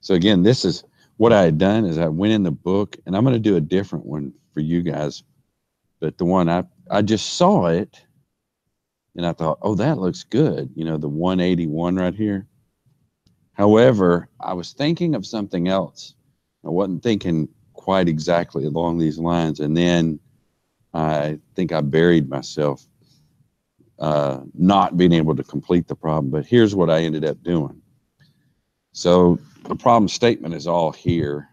So again, this is what I had done is I went in the book, and I'm going to do a different one for you guys. But the one I just saw it, and I thought, oh, that looks good. You know, the 181 right here. However, I was thinking of something else. I wasn't thinking quite exactly along these lines. And then I think I buried myself, not being able to complete the problem. But here's what I ended up doing. So the problem statement is all here.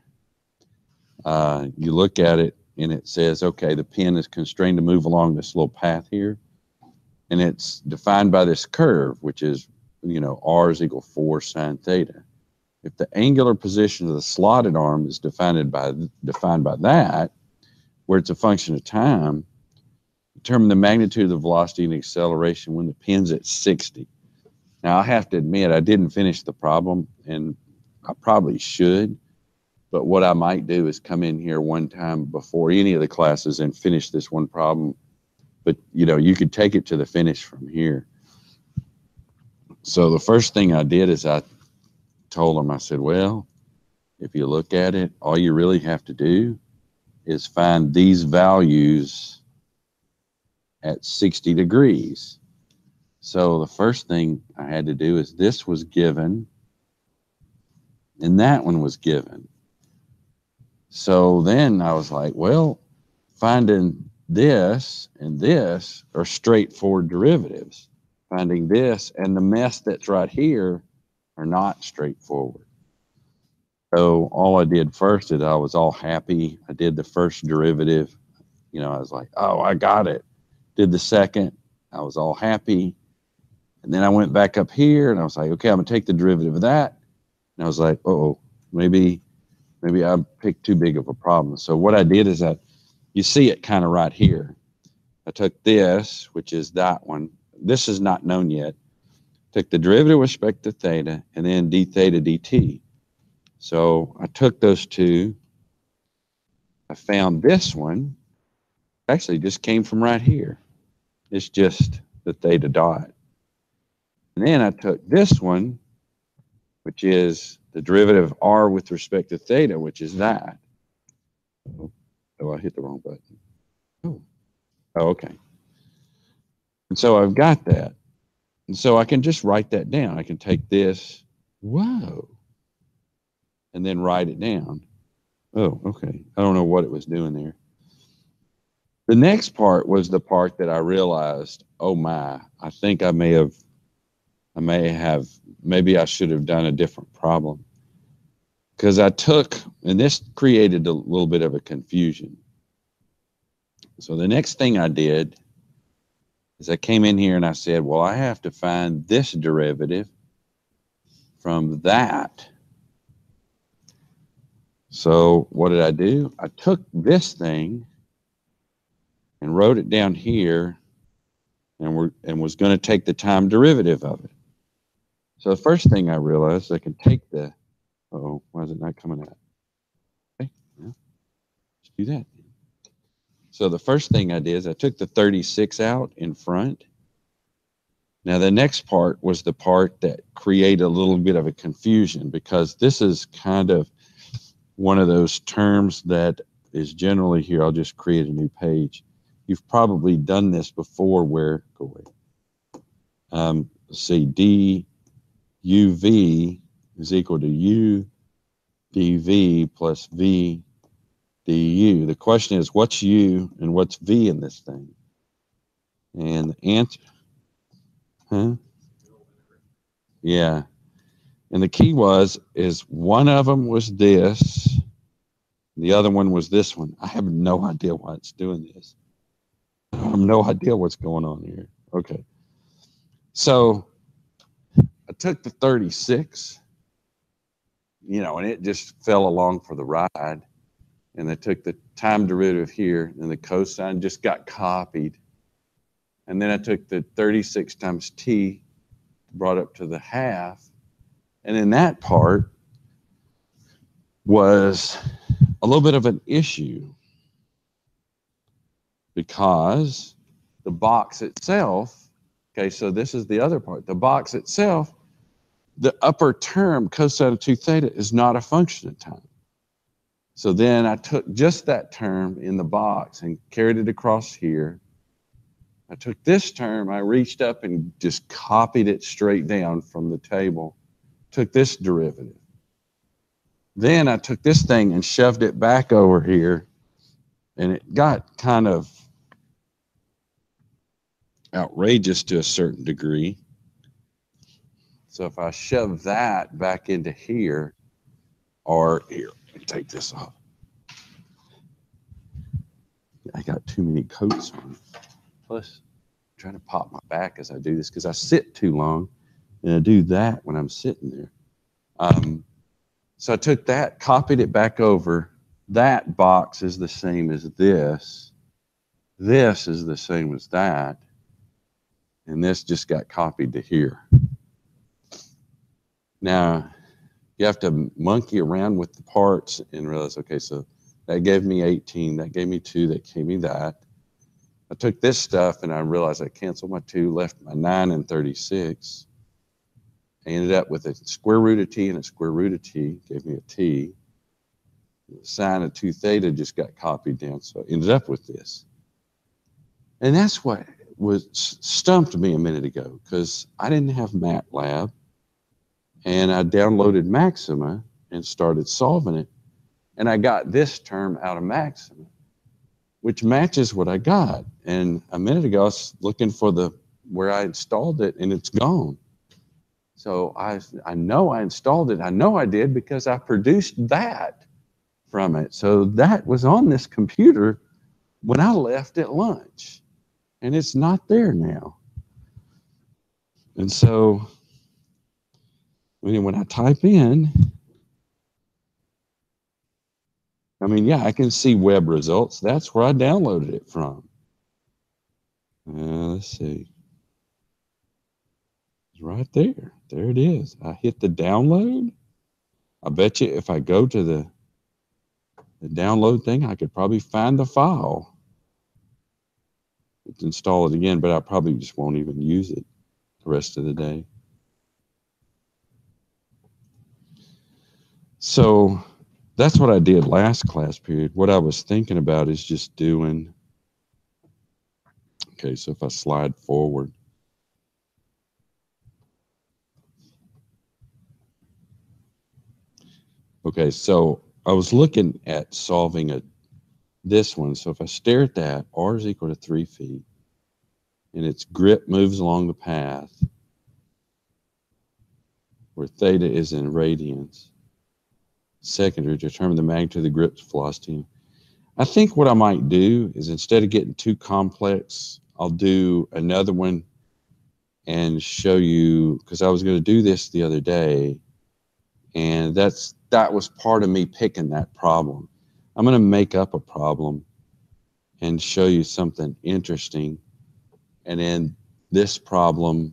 You look at it and it says, okay, the pen is constrained to move along this little path here. And it's defined by this curve, which is, you know, r is equal 4 sine theta. If the angular position of the slotted arm is defined by that, where it's a function of time, determine the magnitude of the velocity and acceleration when the pen's at 60. Now, I have to admit, I didn't finish the problem, and I probably should. But what I might do is come in here one time before any of the classes and finish this one problem. But, you know, you could take it to the finish from here. So the first thing I did is I told them, I said, well, if you look at it, all you really have to do is find these values at 60 degrees. So the first thing I had to do is this was given, and that one was given. So then I was like, well, finding this and this are straightforward derivatives. Finding this and the mess that's right here are not straightforward. So all I did first is I was all happy. I did the first derivative. You know, I was like, oh, I got it. Did the second. I was all happy. And then I went back up here and I was like, okay, I'm going to take the derivative of that. And I was like, oh, maybe I picked too big of a problem. So what I did is you see it kind of right here. I took this, which is that one. This is not known yet. Took the derivative with respect to theta and then d theta dt. So I took those two. I found this one. Actually, just came from right here. It's just the theta dot. And then I took this one, which is the derivative of r with respect to theta, which is that. Oh, I hit the wrong button. Oh, okay. And so I've got that. And so I can just write that down. I can take this, whoa, and then write it down. Oh, okay. I don't know what it was doing there. The next part was the part that I realized, oh my, I think maybe I should have done a different problem. Because I took, and this created a little bit of a confusion. So the next thing I did is I came in here and I said, well, I have to find this derivative from that. So what did I do? I took this thing and wrote it down here and was going to take the time derivative of it. So the first thing I realized, I can take the, uh-oh, why is it not coming out? Okay, well, let's do that. So the first thing I did is I took the 36 out in front. Now the next part was the part that created a little bit of a confusion, because this is kind of one of those terms that is generally here. I'll just create a new page. You've probably done this before where, go away. Let's see, d uv is equal to u dv plus v du. The question is, what's u and what's v in this thing? And the answer, yeah. And the key is one of them was this, the other one was this one. I have no idea why it's doing this. I have no idea what's going on here. Okay. So I took the 36, you know, and it just fell along for the ride. And I took the time derivative here, and the cosine just got copied. And then I took the 36 times t, brought up to the half. And in that part was a little bit of an issue, because the box itself, okay, so this is the other part. The box itself the upper term, cosine of 2 theta, is not a function of time. So then I took just that term in the box and carried it across here. I took this term, I reached up and just copied it straight down from the table, took this derivative. Then I took this thing and shoved it back over here, and it got kind of outrageous to a certain degree. So if I shove that back into here, or here, let me take this off. I got too many coats on. Plus, I'm trying to pop my back as I do this because I sit too long, and I do that when I'm sitting there. So I took that, copied it back over. That box is the same as this. This is the same as that. And this just got copied to here. Now, you have to monkey around with the parts and realize, okay, so that gave me 18, that gave me 2, that gave me that. I took this stuff and I realized I canceled my 2, left my 9 and 36. I ended up with a square root of t and a square root of t, gave me a t. The sine of 2 theta just got copied down, so I ended up with this. And that's what stumped me a minute ago, because I didn't have MATLAB, and I downloaded Maxima and started solving it, and I got this term out of Maxima, which matches what I got. And a minute ago, I was looking for where I installed it, and it's gone. So I know I installed it. I know I did because I produced that from it. So that was on this computer when I left at lunch, and it's not there now. And so when I type in, I mean, yeah, I can see web results. That's where I downloaded it from. Let's see. It's right there. There it is. I hit the download. I bet you if I go to the download thing, I could probably find the file. Let's install it again, but I probably just won't even use it the rest of the day. So that's what I did last class period. What I was thinking about is just doing, okay, so if I slide forward, okay, so I was looking at solving this one. So if I stare at that, r is equal to 3 feet, and its grip moves along the path where theta is in radians. Secondary, determine the magnitude of the grip's velocity. I think what I might do is, instead of getting too complex, I'll do another one and show you, because I was going to do this the other day, and that was part of me picking that problem. I'm going to make up a problem and show you something interesting, and then this problem,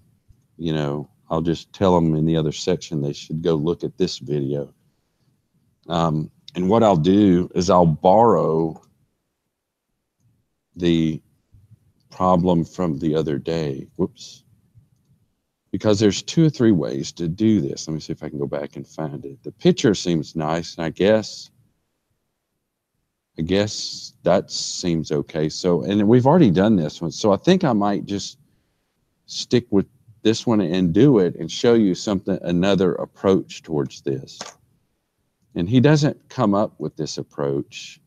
you know, I'll just tell them in the other section they should go look at this video. And what I'll do is I'll borrow the problem from the other day. Whoops. Because there's 2 or 3 ways to do this. Let me see if I can go back and find it. The picture seems nice, and I guess that seems okay. So, and we've already done this one. So I think I might just stick with this one and do it and show you another approach towards this. And he doesn't come up with this approach.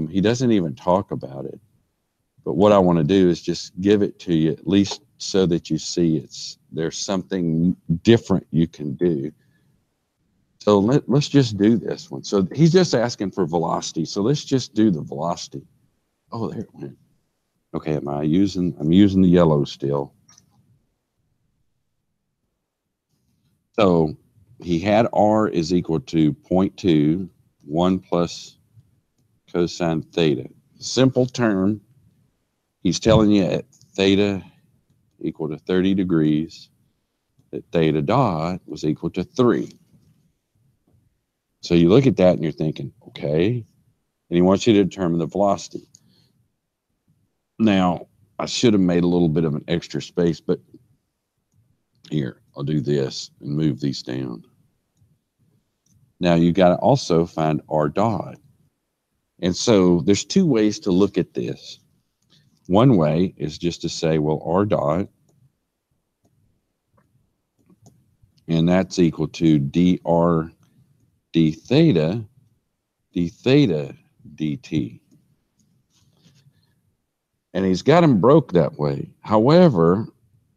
He doesn't even talk about it. But what I want to do is just give it to you, at least so that you see there's something different you can do. So let's just do this one. So he's just asking for velocity. So let's just do the velocity. Oh, there it went. Okay, I'm using the yellow still. So he had r is equal to 0.2, 1 plus cosine theta. Simple term. He's telling you at theta equal to 30 degrees, that theta dot was equal to 3. So you look at that and you're thinking, okay. And he wants you to determine the velocity. Now, I should have made a little bit of an extra space, but here, I'll do this and move these down. Now you got to also find R dot. And so there's two ways to look at this. One way is just to say, well, R dot, and that's equal to dr d theta dt. And he's got them broke that way. However,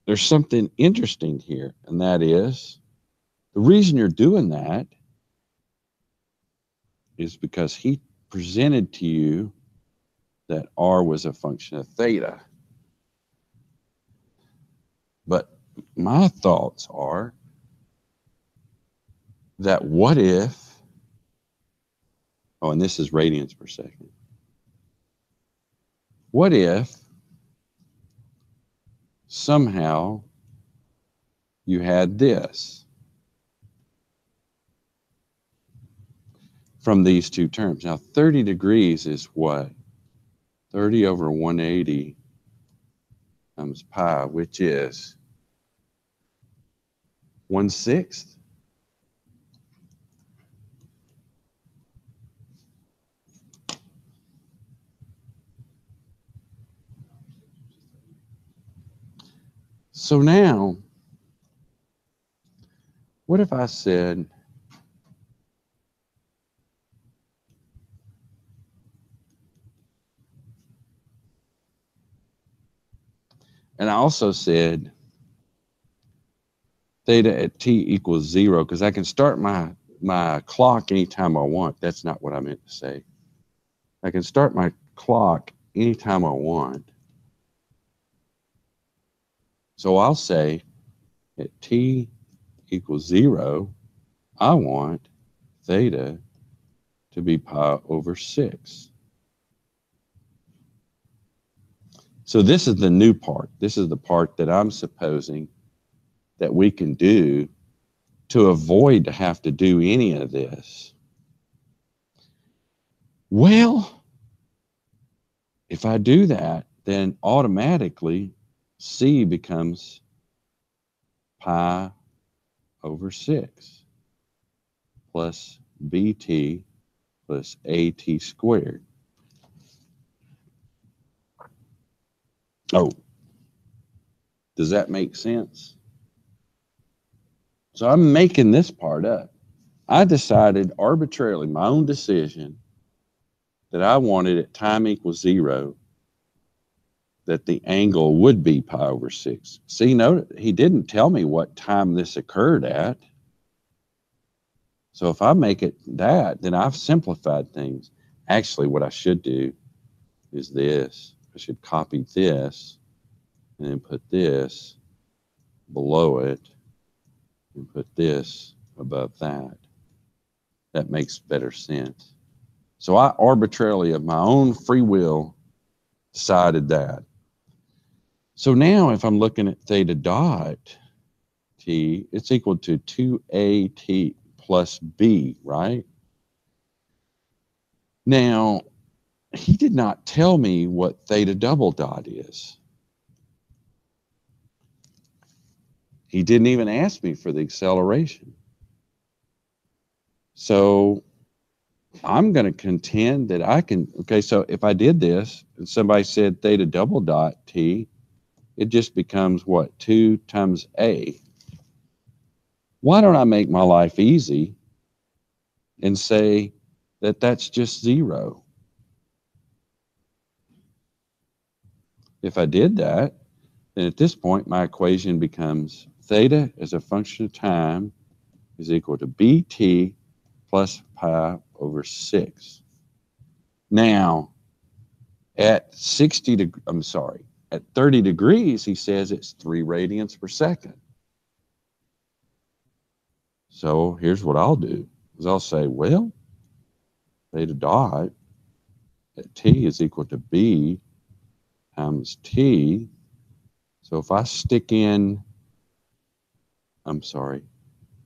there's something interesting here, and that is the reason you're doing that is because he presented to you that R was a function of theta. But my thoughts are that what if, oh, and this is radians per second. What if somehow you had this from these two terms? Now, 30 degrees is what? 30 over 180 times pi, which is 1/6. So now, what if I said, and I also said theta at t equals 0, because I can start my clock anytime I want. That's not what I meant to say. I can start my clock anytime I want. So I'll say at t equals 0, I want theta to be pi over 6. So this is the new part. This is the part that I'm supposing that we can do to avoid to have to do any of this. Well, if I do that, then automatically C becomes pi over 6 plus BT plus AT squared. Oh, does that make sense? So I'm making this part up. I decided arbitrarily, my own decision, that I wanted at time equals 0, that the angle would be pi over 6. See, note, he didn't tell me what time this occurred at. So if I make it that, then I've simplified things. Actually, what I should do is this. I should copy this and then put this below it and put this above that. That makes better sense. So I arbitrarily, of my own free will, decided that. So now if I'm looking at theta dot t, it's equal to 2at plus b, right? Now, he did not tell me what theta double dot is. He didn't even ask me for the acceleration. So I'm going to contend that I can, okay, so if I did this and somebody said theta double dot t, it just becomes what? 2 times a. Why don't I make my life easy and say that that's just 0? If I did that, then at this point, my equation becomes theta as a function of time is equal to bt plus pi over 6. Now, at 30 degrees, he says it's 3 radians per second. So here's what I'll do, is I'll say, well, theta dot at t is equal to b times t. So if I stick in, I'm sorry,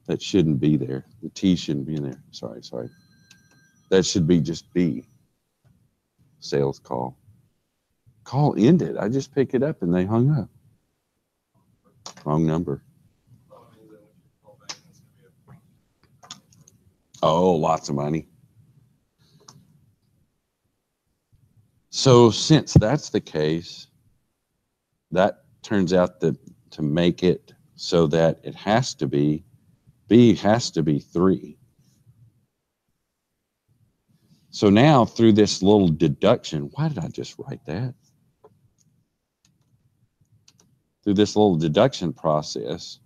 that shouldn't be there. The t shouldn't be in there. Sorry. That should be just b. Sales call. Call ended. I just picked it up and they hung up. Wrong number. Oh, lots of money. So since that's the case, that turns out that to make it so that it has to be, B has to be 3. So now through this little deduction, why did I just write that? Through this little deduction process,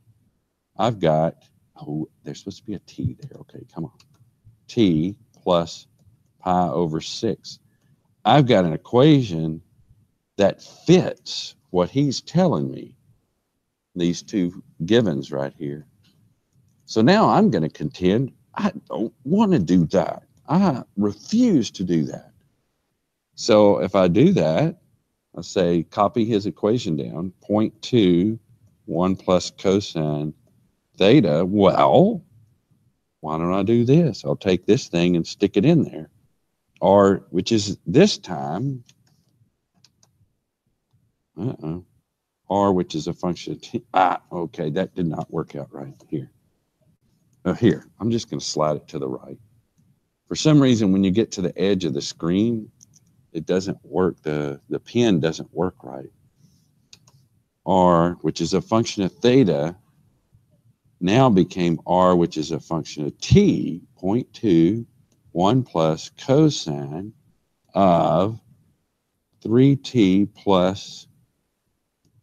I've got, oh, there's supposed to be a t there. Okay, come on. T plus pi over 6. I've got an equation that fits what he's telling me, these two givens right here. So now I'm going to contend I don't want to do that. I refuse to do that. So if I do that, I say copy his equation down, 0.2, 1 plus cosine theta. Well, why don't I do this? I'll take this thing and stick it in there. R, which is this time, R, which is a function of t. Okay, that did not work out right here. Here, I'm just going to slide it to the right. For some reason, when you get to the edge of the screen, it doesn't work. The pen doesn't work right. R, which is a function of theta, now became R, which is a function of t, 0.2, 1 plus cosine of 3t plus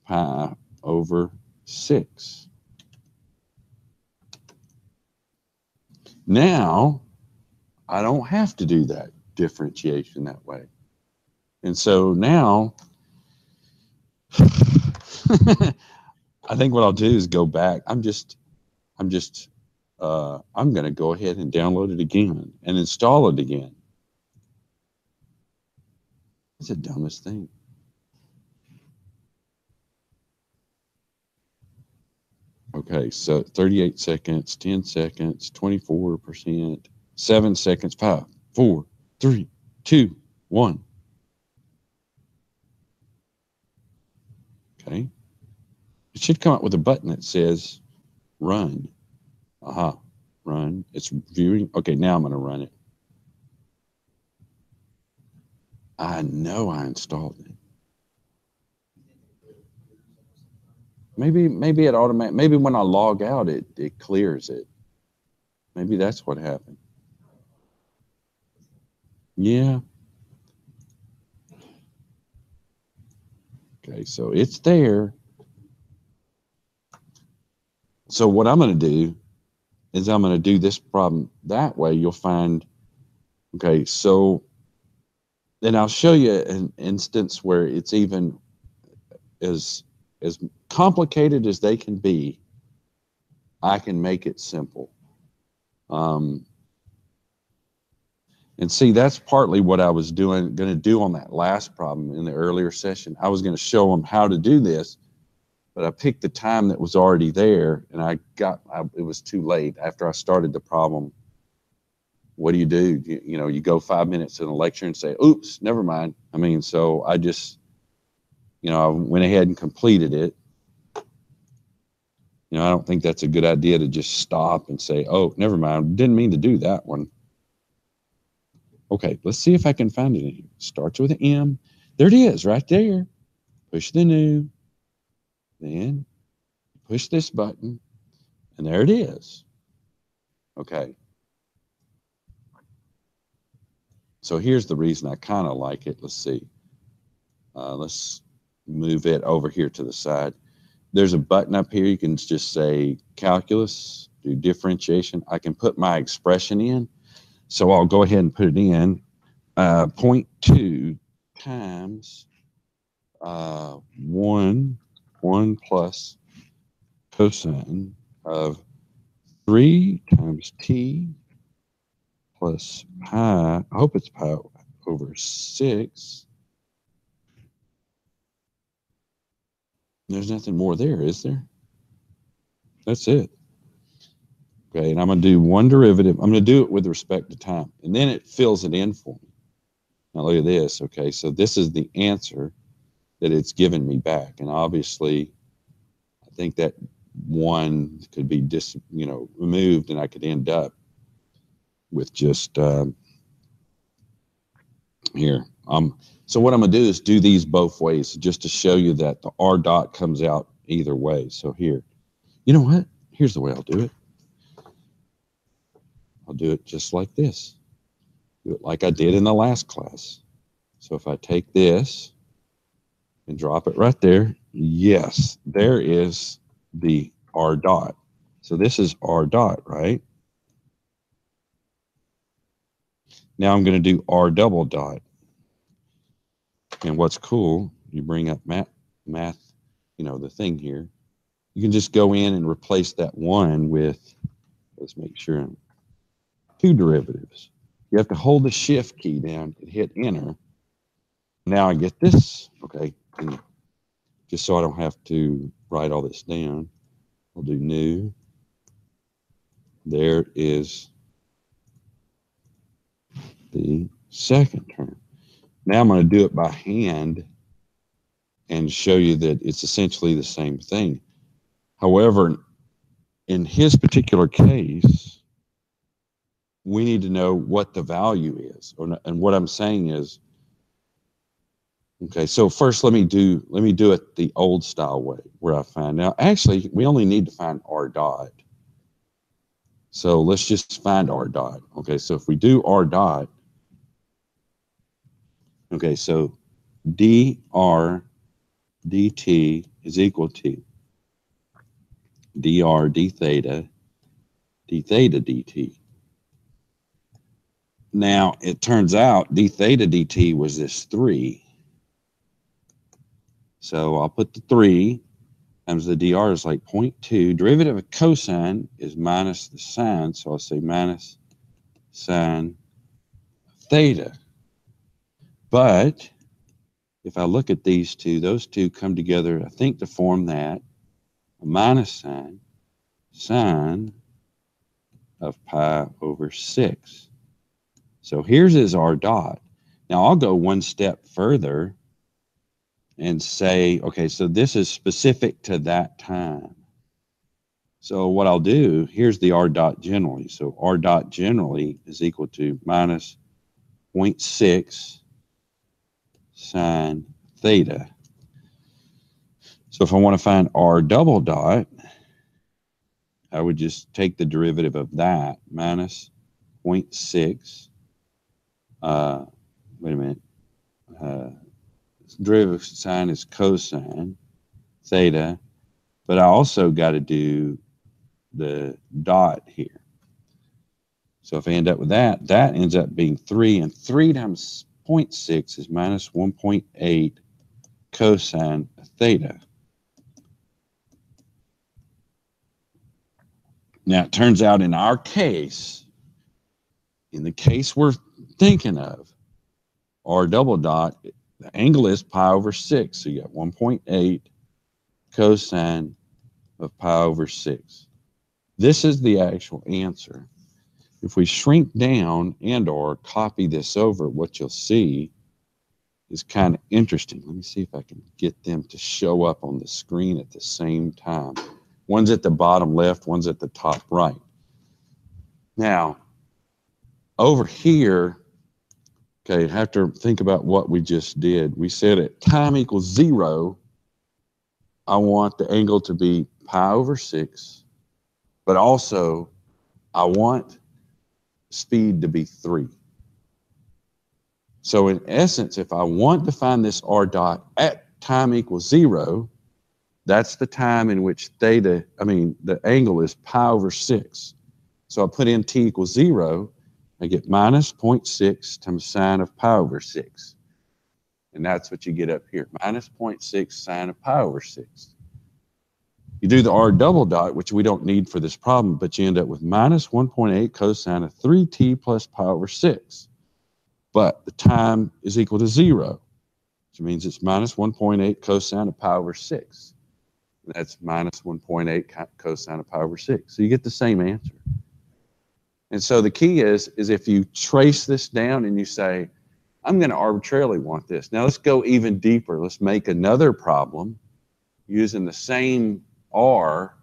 pi over 6. Now, I don't have to do that differentiation that way. And so now, I think what I'll do is go back. I'm going to go ahead and download it again and install it again. It's the dumbest thing. Okay, so 38 seconds, 10 seconds, 24%, 7 seconds, 5, 4, 3, 2, 1. Okay. It should come up with a button that says run. Aha, run. It's viewing. Okay, now I'm going to run it. I know I installed it. Maybe it automatic. Maybe when I log out, it clears it. Maybe that's what happened. Yeah. Okay, so it's there. So what I'm going to do is I'm going to do this problem that way. You'll find, okay, so then I'll show you an instance where it's even as complicated as they can be. I can make it simple. And see, that's partly what I was going to do on that last problem in the earlier session. I was going to show them how to do this, but I picked the time that was already there, and it was too late. After I started the problem, what do? You go 5 minutes in a lecture and say, oops, never mind. I mean, so I just, I went ahead and completed it. I don't think that's a good idea to just stop and say, oh, never mind. Didn't mean to do that one. Okay, let's see if I can find it in here. Starts with an M. There it is, right there. Push the new. Then push this button, and there it is. Okay. So here's the reason I kind of like it. Let's see. Let's move it over here to the side. There's a button up here. You can just say calculus, do differentiation. I can put my expression in. So I'll go ahead and put it in. 0.2 times 1 plus cosine of 3 times t plus pi. I hope it's pi over 6. There's nothing more there, is there? That's it. Okay, and I'm going to do one derivative. I'm going to do it with respect to time, and then it fills it in for me. Now look at this. Okay, so this is the answer that it's given me back, and obviously, I think that one could be removed, and I could end up with just here. So what I'm going to do is do these both ways just to show you that the R dot comes out either way. So here, you know what? Here's the way I'll do it. I'll do it just like this. Do it like I did in the last class. So if I take this and drop it right there, yes, there is the R dot. So this is R dot, right? Now I'm going to do R double dot. And what's cool, you bring up math, you know, the thing here. You can just go in and replace that one with, let's make sure, two derivatives. You have to hold the shift key down and hit enter. Now I get this, okay, and just so I don't have to write all this down, I'll do new. There is the second term. Now I'm going to do it by hand and show you that it's essentially the same thing. However, in his particular case, we need to know what the value is. And what I'm saying is, okay, so first let me do it the old style way where I find. Now, actually, we only need to find R dot. So let's just find R dot. Okay, so if we do R dot, okay, so dr dt is equal to dr d theta dt. Now, it turns out d theta dt was this 3. So I'll put the 3 times the dr is like 0.2. Derivative of cosine is minus the sine. So I'll say minus sine theta. But if I look at these two, those two come together, I think, to form that, a minus sine of pi over 6. So here's his R dot. Now I'll go one step further and say, okay, so this is specific to that time. So what I'll do, here's the R dot generally. So R dot generally is equal to minus 0.6 sine theta. So if I want to find R double dot, I would just take the derivative of that, minus 0.6. Wait a minute. Derivative of sine is cosine theta, but I also got to do the dot here. So if I end up with that, that ends up being 3, and 3 times 0.6 is minus 1.8 cosine theta. Now, it turns out in our case, in the case we're thinking of, R double dot, the angle is pi over 6. So you got 1.8 cosine of pi over 6. This is the actual answer. If we shrink down and or copy this over, what you'll see is kind of interesting. Let me see if I can get them to show up on the screen at the same time. One's at the bottom left, one's at the top right. Now, over here, okay, have to think about what we just did. We said at time equals 0, I want the angle to be pi over 6, but also I want speed to be 3. So in essence, if I want to find this R dot at time equals 0, that's the time in which the angle is pi over 6. So I put in t equals 0, I get minus 0.6 times sine of pi over 6. And that's what you get up here, minus 0.6 sine of pi over 6. You do the R double dot, which we don't need for this problem, but you end up with minus 1.8 cosine of 3t plus pi over 6. But the time is equal to 0, which means it's minus 1.8 cosine of pi over 6. And that's minus 1.8 cosine of pi over 6. So you get the same answer. And so the key is if you trace this down and you say, I'm going to arbitrarily want this. Now let's go even deeper. Let's make another problem using the same R,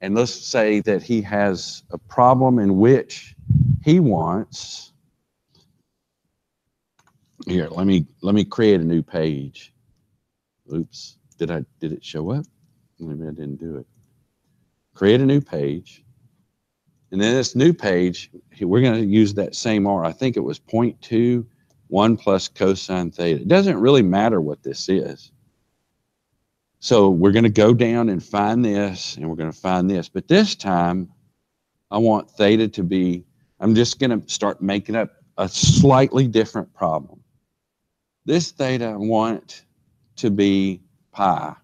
and let's say that he has a problem in which he wants, here, let me create a new page. Oops, did it show up? Maybe I didn't do it. Create a new page. And then this new page, we're going to use that same R. I think it was 0.2, 1 plus cosine theta. It doesn't really matter what this is. So we're going to go down and find this, and we're going to find this. But this time, I want theta to be, I'm just going to start making up a slightly different problem. This theta I want to be pi,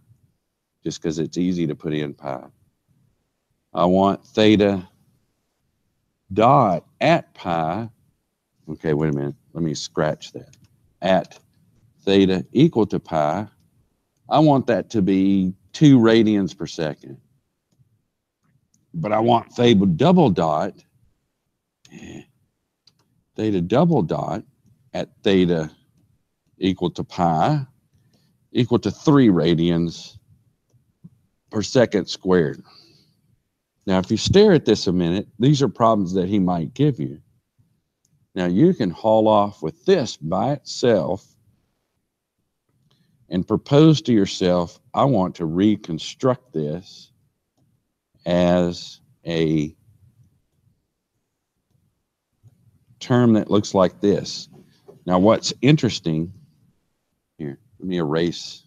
just because it's easy to put in pi. I want theta dot at pi, okay, wait a minute, let me scratch that. At theta equal to pi, I want that to be 2 radians per second. But I want theta double dot at theta equal to pi equal to 3 radians per second squared. Now, if you stare at this a minute, these are problems that he might give you. Now, you can haul off with this by itself and propose to yourself, I want to reconstruct this as a term that looks like this. Now, what's interesting, here, let me erase.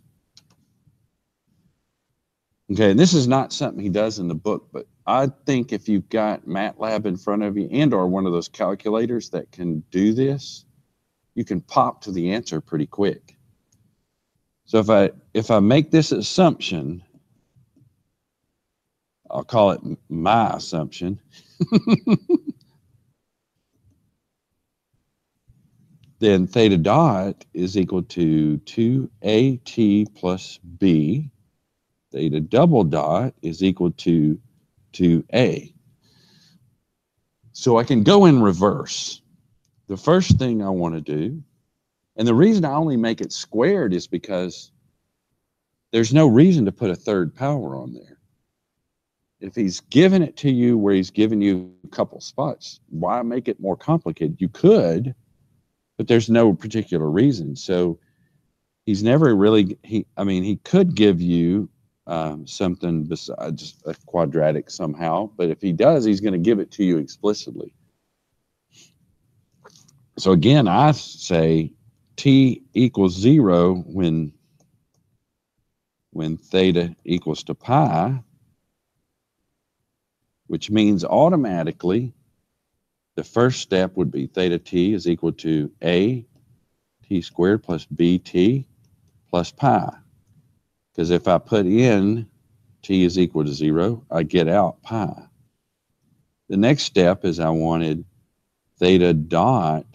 Okay, this is not something he does in the book, but I think if you've got MATLAB in front of you and or one of those calculators that can do this, you can pop to the answer pretty quick. So if I make this assumption, I'll call it my assumption. Then theta dot is equal to 2at plus b. Theta double dot is equal to 2a. So I can go in reverse. The first thing I want to do, and the reason I only make it squared is because there's no reason to put a third power on there. If he's given it to you where he's given you a couple spots, why make it more complicated? You could, but there's no particular reason. So he's never really, he could give you something besides a quadratic somehow, but if he does, he's going to give it to you explicitly. So again, I say t equals 0 when theta equals to pi, which means automatically the first step would be theta t is equal to a t squared plus bt plus pi. Because if I put in t is equal to 0, I get out pi. The next step is I wanted theta dot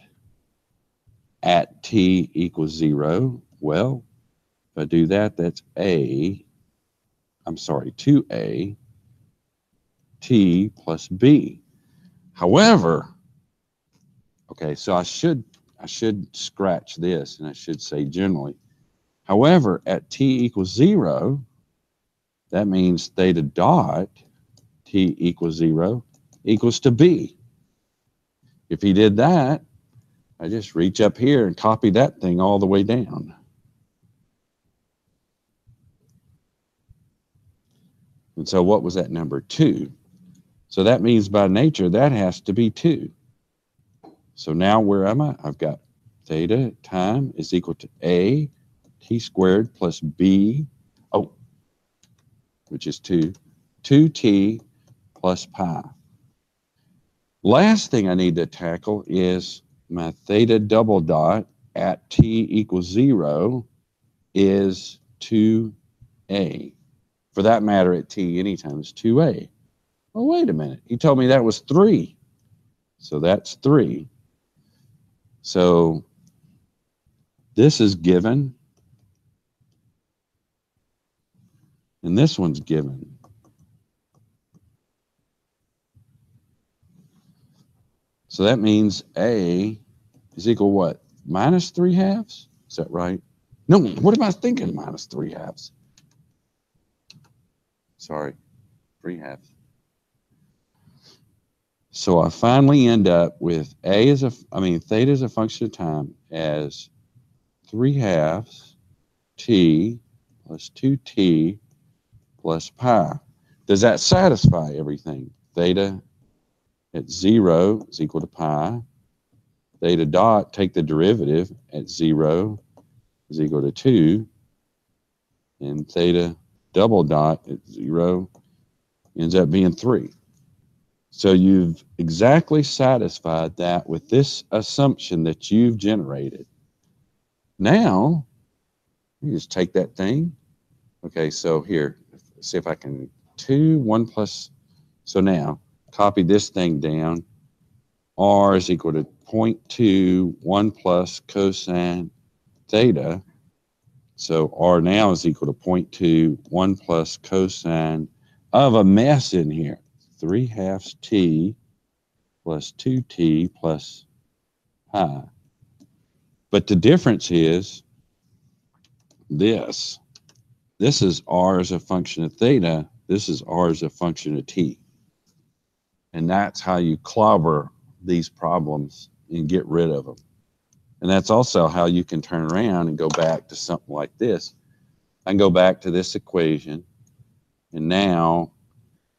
at t equals 0. Well, if I do that, that's 2a t plus b. However, okay, so I should scratch this and I should say generally. However, at t equals 0, that means theta dot t equals 0 equals to b. If he did that, I just reach up here and copy that thing all the way down. And so what was that number? 2. So that means by nature that has to be 2. So now where am I? I've got theta time is equal to a t squared plus b, which is 2t plus pi. Last thing I need to tackle is my theta double dot at t equals 0 is 2a. For that matter, at t anytime is 2a. Oh, wait a minute. He told me that was 3. So that's 3. So this is given. And this one's given. So that means a is equal what? Minus 3/2? Is that right? No, what am I thinking? Minus 3/2. Sorry, 3/2. So I finally end up with theta is a function of time as 3/2 t plus 2t plus pi. Does that satisfy everything? Theta at 0 is equal to pi. Theta dot, take the derivative at 0 is equal to 2. And theta double dot at 0 ends up being 3. So you've exactly satisfied that with this assumption that you've generated. Now, you just take that thing. Okay, so here, see if I can 1 plus. So now, copy this thing down. R is equal to 0.2, 1 plus cosine theta. So R now is equal to 0.2, 1 plus cosine of a mess in here. 3/2 t plus 2t plus pi. But the difference is this. This is R as a function of theta. This is R as a function of t. And that's how you clobber these problems and get rid of them. And that's also how you can turn around and go back to something like this. I can go back to this equation, and now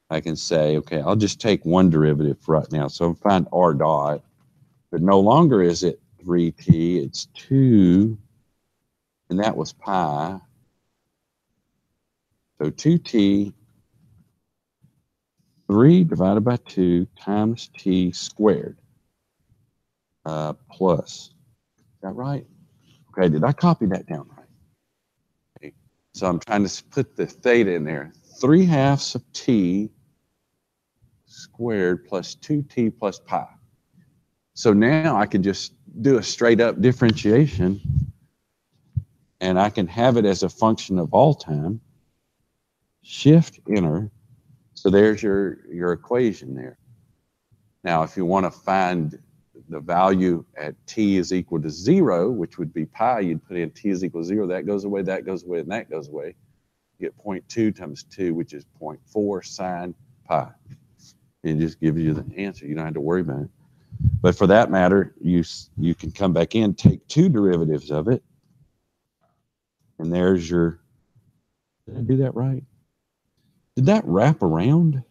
I can say, okay, I'll just take one derivative for right now. So I'll find R dot, but no longer is it 3t, it's 2, and that was pi. So 2t, 3 divided by 2 times t squared plus. Is that right? Okay, did I copy that down right? Okay. So I'm trying to put the theta in there. 3/2 of t squared plus 2t plus pi. So now I can just do a straight up differentiation, and I can have it as a function of all time. Shift enter. So there's your equation there. Now, if you want to find the value at t is equal to 0, which would be pi, you'd put in t is equal to 0. That goes away, and that goes away. You get 0.2 times 2, which is 0.4 sine pi. It just gives you the answer. You don't have to worry about it. But for that matter, you can come back in, take two derivatives of it, and there's your, did I do that right? Did that wrap around?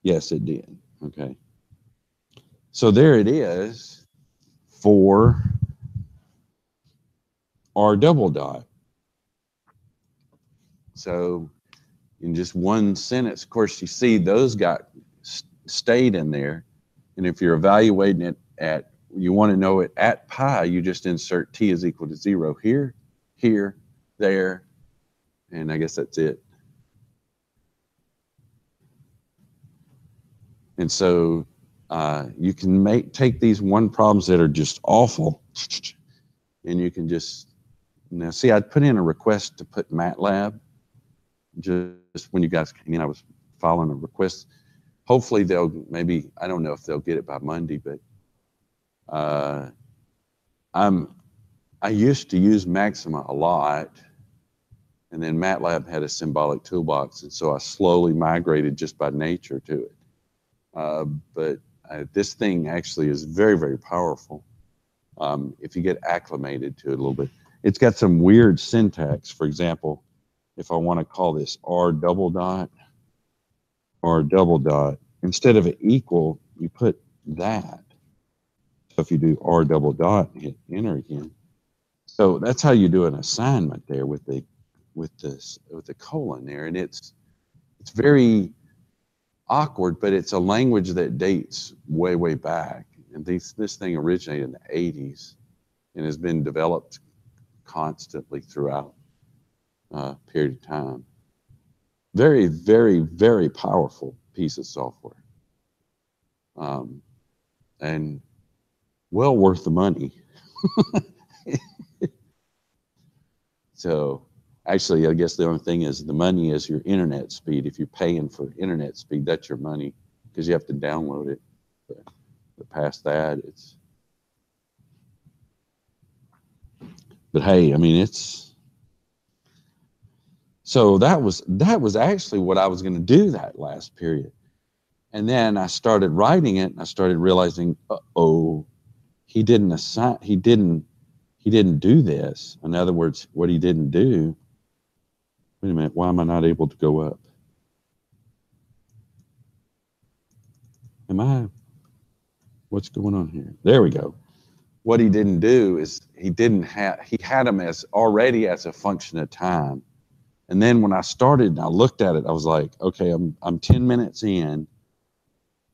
Yes, it did. Okay. So there it is for R double dot. So in just one sentence, of course, you see those got stayed in there. And if you're evaluating it at, you want to know it at pi, you just insert t is equal to 0 here, here, there, and I guess that's it. And so you can take these one problems that are just awful, and you can just, now see, I'd put in a request to put MATLAB. Just when you guys came in, I was following a request. Hopefully they'll, maybe, I don't know if they'll get it by Monday, but I used to use Maxima a lot, and then MATLAB had a symbolic toolbox, and so I slowly migrated just by nature to it. But this thing actually is very, very powerful if you get acclimated to it a little bit. It's got some weird syntax. For example, if I want to call this R double dot, instead of an equal, you put that. So if you do R double dot and hit enter again. So that's how you do an assignment there with the colon there, and it's very awkward, but it's a language that dates way, way back. And this thing originated in the 80s and has been developed constantly throughout a period of time. Very, very, very powerful piece of software. And well worth the money. So actually, I guess the only thing is the money is your internet speed. If you're paying for internet speed, that's your money, because you have to download it. But past that, it's. But hey, I mean, it's. So that was actually what I was going to do that last period. And then I started writing it, and I started realizing, uh-oh, he didn't do this. In other words, what he didn't do. Wait a minute, why am I not able to go up? What's going on here? There we go. What he didn't do is he had them as already as a function of time. And then when I started and I looked at it, I was like, okay, I'm 10 minutes in.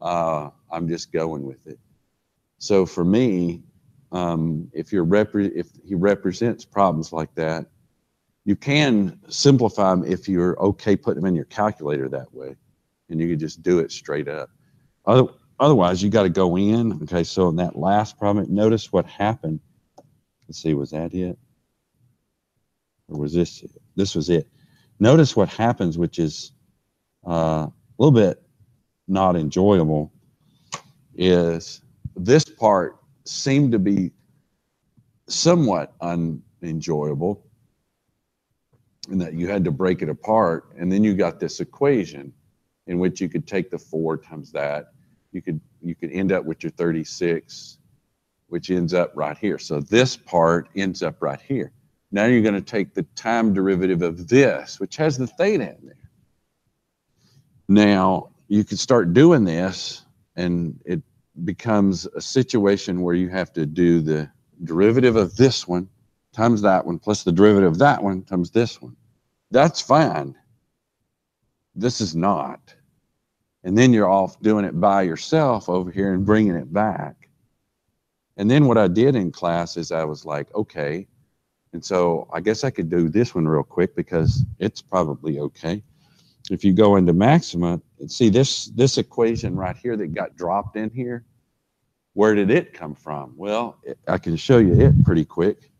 I'm just going with it. So for me, if he represents problems like that, you can simplify them if you're okay putting them in your calculator that way, and you can just do it straight up. Otherwise, you got to go in. Okay, so in that last problem, notice what happened. Let's see, was that it? Or was this it? This was it. Notice what happens, which is a little bit not enjoyable, is this part seemed to be somewhat unenjoyable in that you had to break it apart, and then you got this equation in which you could take the 4 times that. You could end up with your 36, which ends up right here. So this part ends up right here. Now you're going to take the time derivative of this, which has the theta in there. Now you can start doing this, and it becomes a situation where you have to do the derivative of this one times that one plus the derivative of that one times this one. That's fine. This is not. And then you're off doing it by yourself over here and bringing it back. And then what I did in class is I was like, okay, and so I guess I could do this one real quick because it's probably okay. If you go into Maxima, see this equation right here that got dropped in here, where did it come from? Well, I can show you it pretty quick.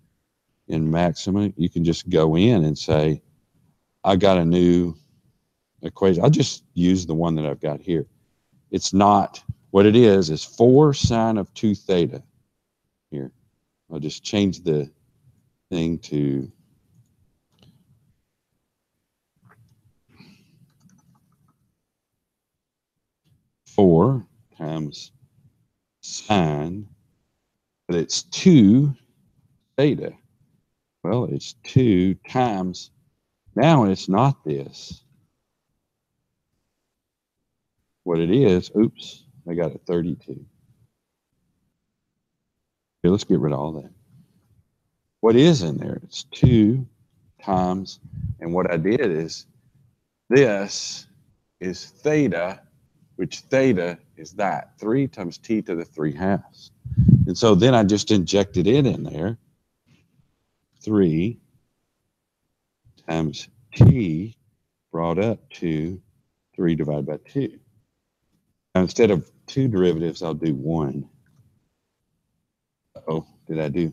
In Maxima, you can just go in and say, I got a new equation. I'll just use the one that I've got here. It's not, what it is 4 sine of 2 theta. Here, I'll just change the thing to four times sine, but it's 2 theta. Well, it's 2 times, now it's not this. What it is, oops, I got a 32. Okay, let's get rid of all that. What is in there? It's 2 times, and what I did is, this is theta, which theta is that, 3 times t to the 3/2. And so then I just injected it in there. 3 times t brought up to 3 divided by 2. Now, instead of 2 derivatives, I'll do 1. Uh-oh, did I do?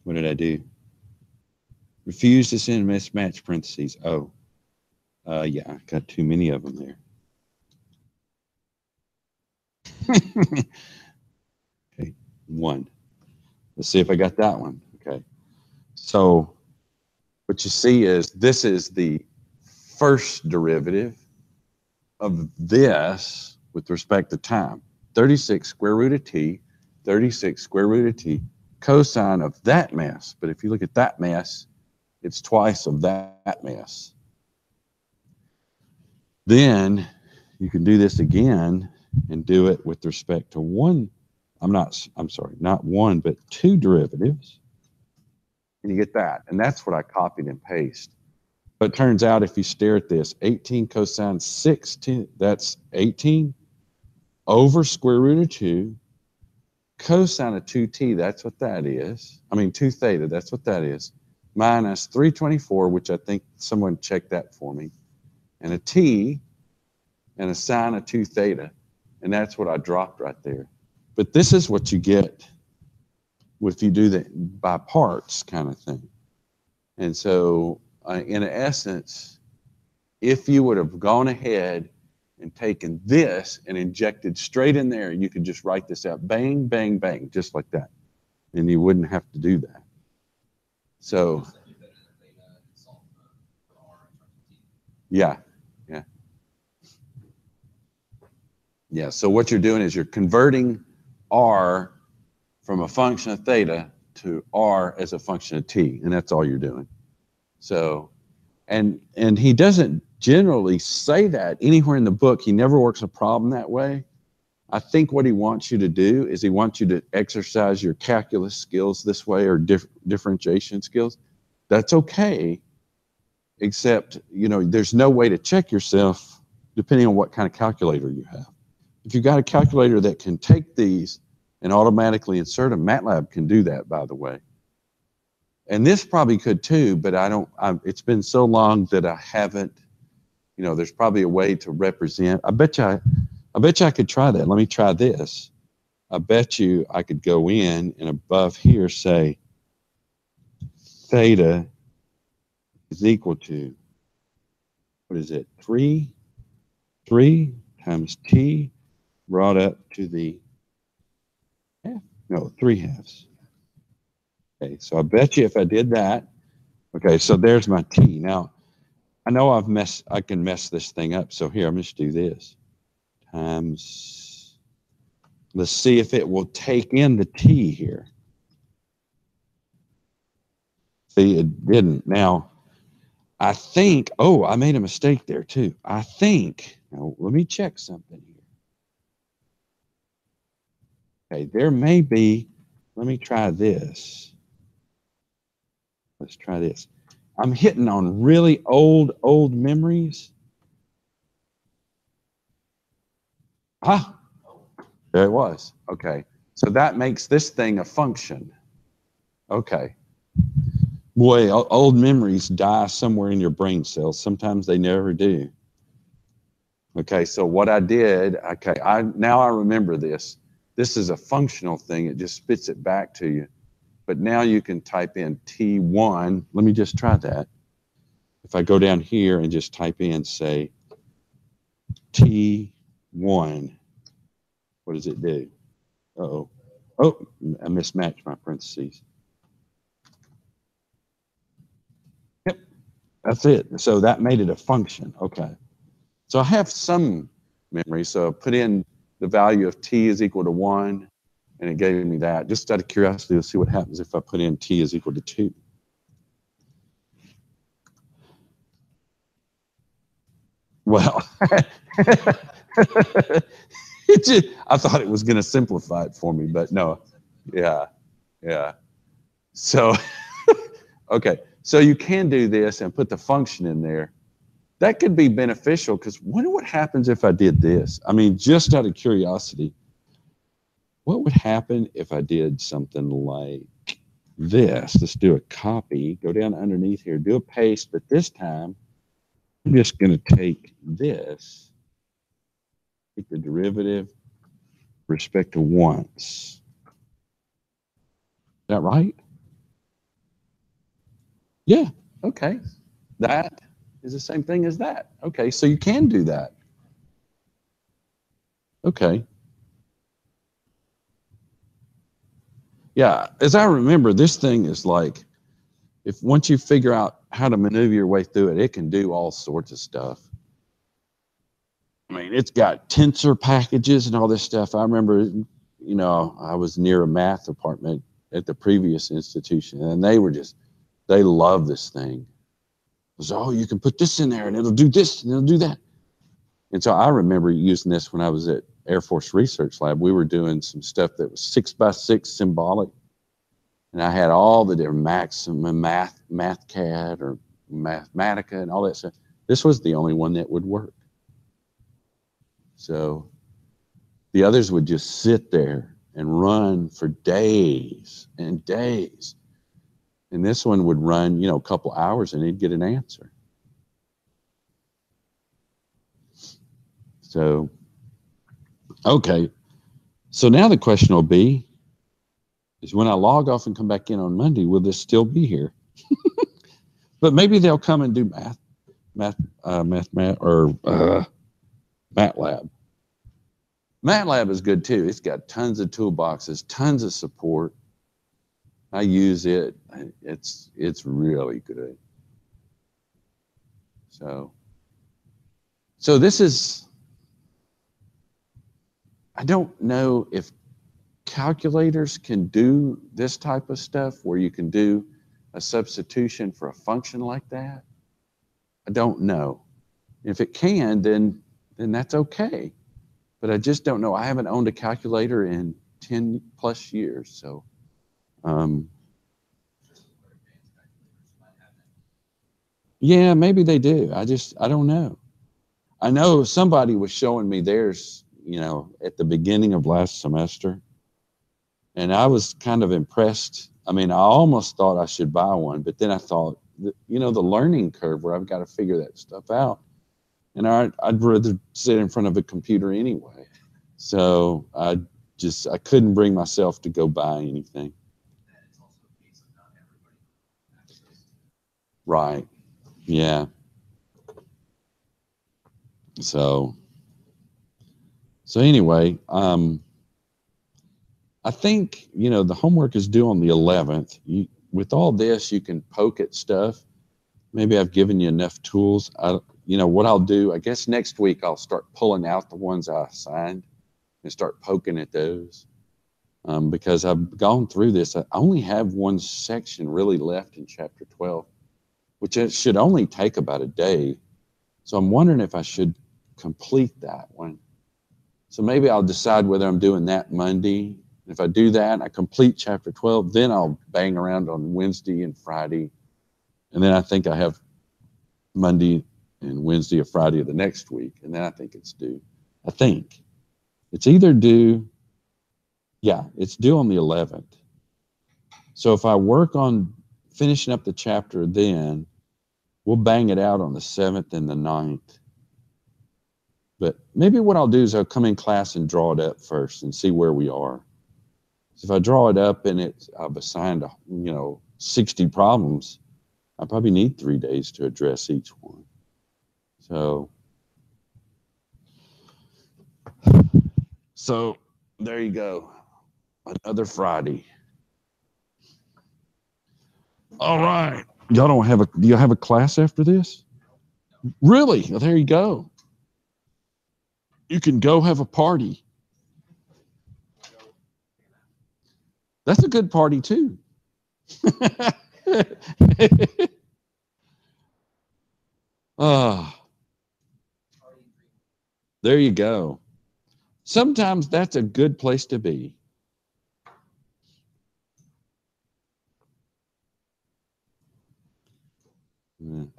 What did I do? Refuse to send mismatched parentheses. Oh, yeah, I got too many of them there. Okay, 1. Let's see if I got that one. Okay. So what you see is this is the first derivative of this with respect to time. 36 square root of t, 36 square root of t, cosine of that mess. But if you look at that mess, it's twice of that mess. Then you can do this again and do it with respect to not one, but 2 derivatives. And you get that. And that's what I copied and pasted. But it turns out if you stare at this, 18 cosine 16, that's 18 over square root of 2, cosine of 2t, that's what that is. I mean, 2 theta, that's what that is, minus 324, which I think someone checked that for me, and a t and a sine of 2 theta. And that's what I dropped right there. But this is what you get if you do that by parts kind of thing. And so in essence, if you would have gone ahead and taken this and injected straight in there, you could just write this out, bang, bang, bang, just like that. And you wouldn't have to do that. So, yeah, yeah. Yeah, so what you're doing is you're converting r from a function of theta to r as a function of t, and that's all you're doing. So, and he doesn't generally say that anywhere in the book. He never works a problem that way. I think what he wants you to do is he wants you to exercise your calculus skills this way, or differentiation skills. That's okay, except, you know, there's no way to check yourself depending on what kind of calculator you have. If you've got a calculator that can take these and automatically insert them, MATLAB can do that, by the way. And this probably could too, but it's been so long that I haven't, you know, there's probably a way to represent. I bet you I could try that. Let me try this. I bet you I could go in and above here say theta is equal to, what is it, 3 times t brought up to the half? No, 3/2. Okay, so I bet you if I did that, okay, so there's my t. Now, I know I can mess this thing up. So here, I'm just do this. Times, let's see if it will take in the t here. See, it didn't. Now, I think, oh, I made a mistake there too. I think, now let me check something here. Okay, there may be, let me try this. Let's try this. I'm hitting on really old memories. Ah, there it was. Okay, so that makes this thing a function. Okay. Boy, old memories die somewhere in your brain cells. Sometimes they never do. Okay, so what I did, okay, now I remember this. This is a functional thing. It just spits it back to you. But now you can type in T1. Let me just try that. If I go down here and just type in, say, T1, what does it do? Uh-oh. Oh, I mismatched my parentheses. Yep, that's it. So that made it a function. Okay. So I have some memory. So I put in the value of t is equal to 1, and it gave me that. Just out of curiosity, let's see what happens if I put in t is equal to 2. Well, I thought it was going to simplify it for me, but no. Yeah. So, okay. So you can do this and put the function in there. That could be beneficial, because wonder what happens if I did this. I mean, just out of curiosity, what would happen if I did something like this? Let's do a copy, go down underneath here, do a paste, but this time I'm just going to take this, take the derivative with respect to once. Is that right? Yeah, okay. That is the same thing as that. Okay, so you can do that. Okay. Yeah, as I remember, this thing is like, if once you figure out how to maneuver your way through it, it can do all sorts of stuff. I mean, it's got tensor packages and all this stuff. I remember, you know, I was near a math department at the previous institution, and they love this thing. It was, oh, you can put this in there, and it'll do this, and it'll do that. And so I remember using this when I was at Air Force Research Lab. We were doing some stuff that was 6x6 symbolic. And I had all the different MathCAD or Mathematica and all that stuff. This was the only one that would work. So the others would just sit there and run for days and days. And this one would run, you know, a couple hours, and he'd get an answer. So, okay. So now the question will be, is when I log off and come back in on Monday, will this still be here? But maybe they'll come and do MATLAB. MATLAB is good too. It's got tons of toolboxes, tons of support. I use it. It's really good. So this is, I don't know if calculators can do this type of stuff where you can do a substitution for a function like that. I don't know. If it can, then that's okay. But I just don't know. I haven't owned a calculator in 10 plus years. So, yeah, maybe they do. I don't know. I know somebody was showing me theirs, at the beginning of last semester. And I was kind of impressed. I mean, I almost thought I should buy one, but then I thought, the learning curve where I've got to figure that stuff out. And I'd rather sit in front of a computer anyway. So I couldn't bring myself to go buy anything. Right. Yeah. So anyway, I think, the homework is due on the 11th. With all this, you can poke at stuff. Maybe I've given you enough tools. What I'll do, I guess next week I'll start pulling out the ones I assigned and start poking at those. Because I've gone through this. I only have one section really left in chapter 12, which it should only take about a day. So I'm wondering if I should complete that one. So maybe I'll decide whether I'm doing that Monday. If I do that, I complete chapter 12, then I'll bang around on Wednesday and Friday. And then I think I have Monday and Wednesday or Friday of the next week. And then I think it's due. I think it's either due. Yeah, it's due on the 11th. So if I work on finishing up the chapter, then we'll bang it out on the 7th and the 9th. But maybe what I'll do is I'll come in class and draw it up first and see where we are. So if I draw it up and I've assigned 60 problems, I probably need 3 days to address each one. So there you go. Another Friday. All right. Do you have a class after this? Really? Well, there you go. You can go have a party. That's a good party too. There you go. Sometimes that's a good place to be.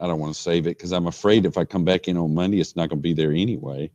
I don't want to save it because I'm afraid if I come back in on Monday, it's not going to be there anyway.